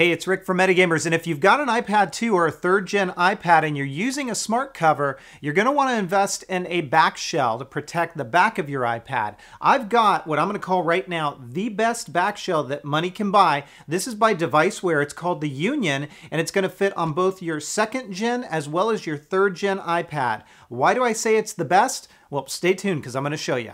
Hey, it's Rick from Metagamers, and if you've got an iPad 2 or a 3rd gen iPad and you're using a smart cover, you're going to want to invest in a back shell to protect the back of your iPad. I've got what I'm going to call right now the best back shell that money can buy. This is by Devicewear. It's called the Union, and it's going to fit on both your 2nd gen as well as your 3rd gen iPad. Why do I say it's the best? Well, stay tuned because I'm going to show you.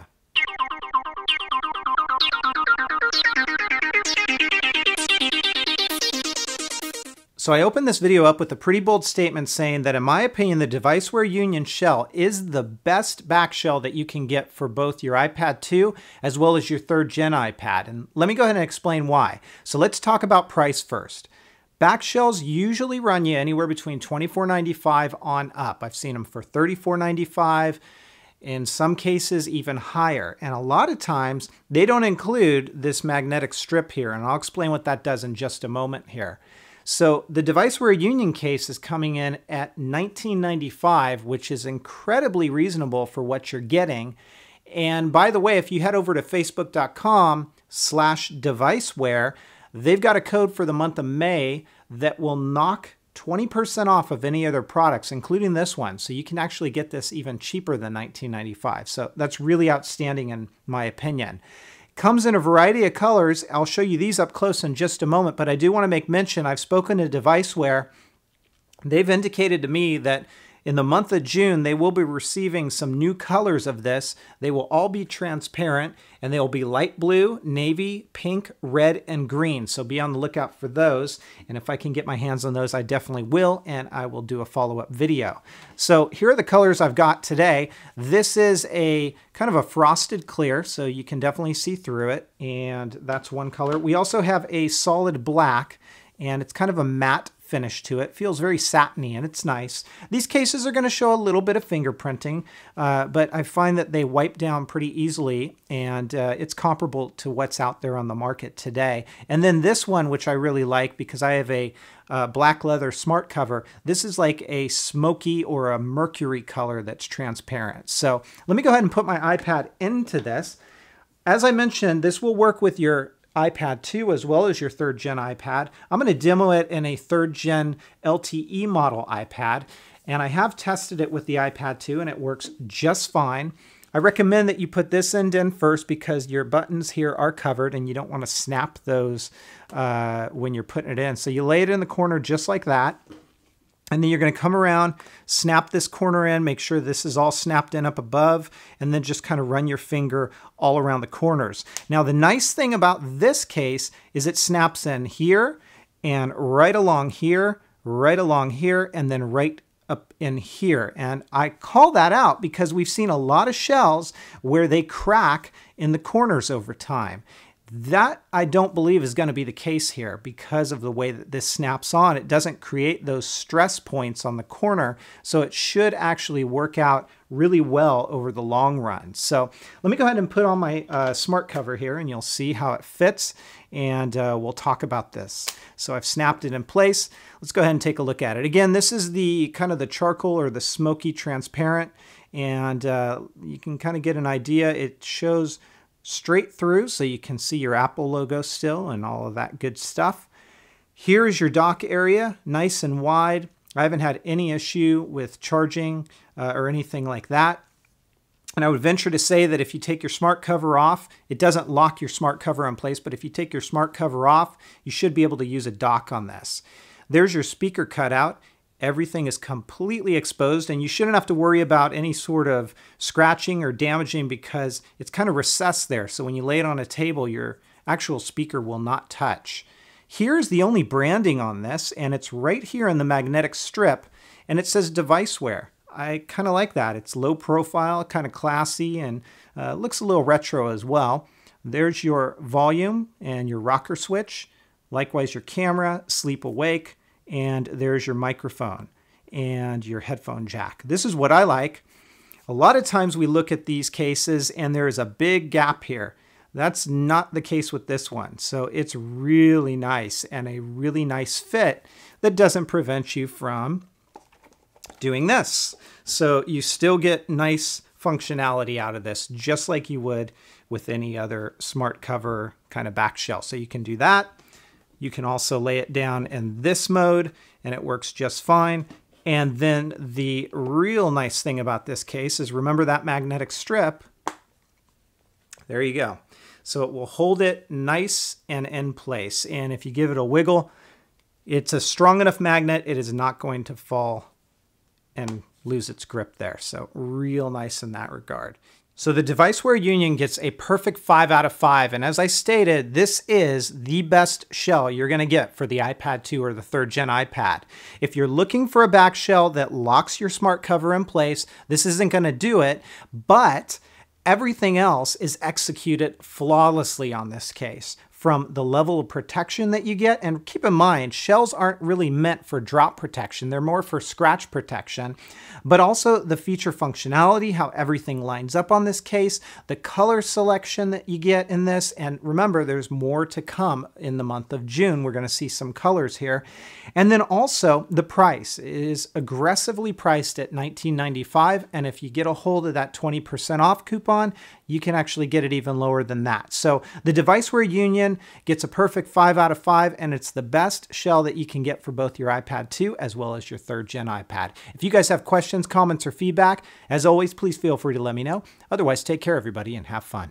So I opened this video up with a pretty bold statement saying that in my opinion, the Devicewear Union Shell is the best back shell that you can get for both your iPad 2 as well as your 3rd gen iPad. And let me go ahead and explain why. So let's talk about price first. Back shells usually run you anywhere between $24.95 on up. I've seen them for $34.95. In some cases even higher, and a lot of times they don't include this magnetic strip here, and I'll explain what that does in just a moment here. So the Devicewear Union case is coming in at $19.95, which is incredibly reasonable for what you're getting. And by the way, if you head over to facebook.com/Devicewear, they've got a code for the month of May that will knock 20% off of any other products, including this one. So you can actually get this even cheaper than $19.95. So that's really outstanding in my opinion. Comes in a variety of colors. I'll show you these up close in just a moment, but I do want to make mention, I've spoken to Devicewear. They've indicated to me that in the month of June, they will be receiving some new colors of this. They will all be transparent, and they will be light blue, navy, pink, red, and green. So be on the lookout for those. And if I can get my hands on those, I definitely will, and I will do a follow-up video. So here are the colors I've got today. This is a kind of a frosted clear, so you can definitely see through it, and that's one color. We also have a solid black, and it's kind of a matte finish to it. Feels very satiny and it's nice. These cases are going to show a little bit of fingerprinting, but I find that they wipe down pretty easily, and it's comparable to what's out there on the market today. And then this one, which I really like because I have a black leather smart cover. This is like a smoky or a mercury color that's transparent. So let me go ahead and put my iPad into this. As I mentioned, this will work with your iPad 2 as well as your 3rd gen iPad. I'm going to demo it in a 3rd gen LTE model iPad, and I have tested it with the iPad 2 and it works just fine. I recommend that you put this end in first because your buttons here are covered and you don't want to snap those when you're putting it in. So you lay it in the corner just like that. And then you're going to come around, snap this corner in, make sure this is all snapped in up above, and then just kind of run your finger all around the corners. Now, the nice thing about this case is it snaps in here and right along here, and then right up in here. And I call that out because we've seen a lot of shells where they crack in the corners over time. That I don't believe is going to be the case here because of the way that this snaps on. It doesn't create those stress points on the corner, so it should actually work out really well over the long run. So let me go ahead and put on my smart cover here and you'll see how it fits, and we'll talk about this. So I've snapped it in place. Let's go ahead and take a look at it. Again, this is the kind of the charcoal or the smoky transparent, and you can kind of get an idea. It shows straight through, so you can see your Apple logo still and all of that good stuff. Here is your dock area, nice and wide. I haven't had any issue with charging or anything like that. And I would venture to say that if you take your smart cover off, it doesn't lock your smart cover in place, but if you take your smart cover off, you should be able to use a dock on this. There's your speaker cutout. Everything is completely exposed, and you shouldn't have to worry about any sort of scratching or damaging because it's kind of recessed there. So when you lay it on a table, your actual speaker will not touch. Here's the only branding on this, and it's right here in the magnetic strip, and it says Devicewear. I kind of like that. It's low profile, kind of classy, and looks a little retro as well. There's your volume and your rocker switch. Likewise, your camera, sleep awake. And there's your microphone and your headphone jack. This is what I like. A lot of times we look at these cases and there is a big gap here. That's not the case with this one. So it's really nice and a really nice fit that doesn't prevent you from doing this. So you still get nice functionality out of this, just like you would with any other smart cover kind of back shell. So you can do that. You can also lay it down in this mode and it works just fine. And then the real nice thing about this case is, remember that magnetic strip? There you go. So it will hold it nice and in place. And if you give it a wiggle, it's a strong enough magnet, it is not going to fall and lose its grip there. So real nice in that regard. So the Devicewear Union gets a perfect 5 out of 5. And as I stated, this is the best shell you're going to get for the iPad 2 or the 3rd gen iPad. If you're looking for a back shell that locks your smart cover in place, this isn't going to do it, but everything else is executed flawlessly on this case, from the level of protection that you get. And keep in mind, shells aren't really meant for drop protection. They're more for scratch protection, but also the feature functionality, how everything lines up on this case, the color selection that you get in this. And remember, there's more to come in the month of June. We're going to see some colors here. And then also the price is aggressively priced at $19.95. And if you get a hold of that 20% off coupon, you can actually get it even lower than that. So the Devicewear Union gets a perfect 5 out of 5, and it's the best shell that you can get for both your iPad 2 as well as your 3rd gen iPad. If you guys have questions, comments, or feedback, as always, please feel free to let me know. Otherwise, take care, everybody, and have fun.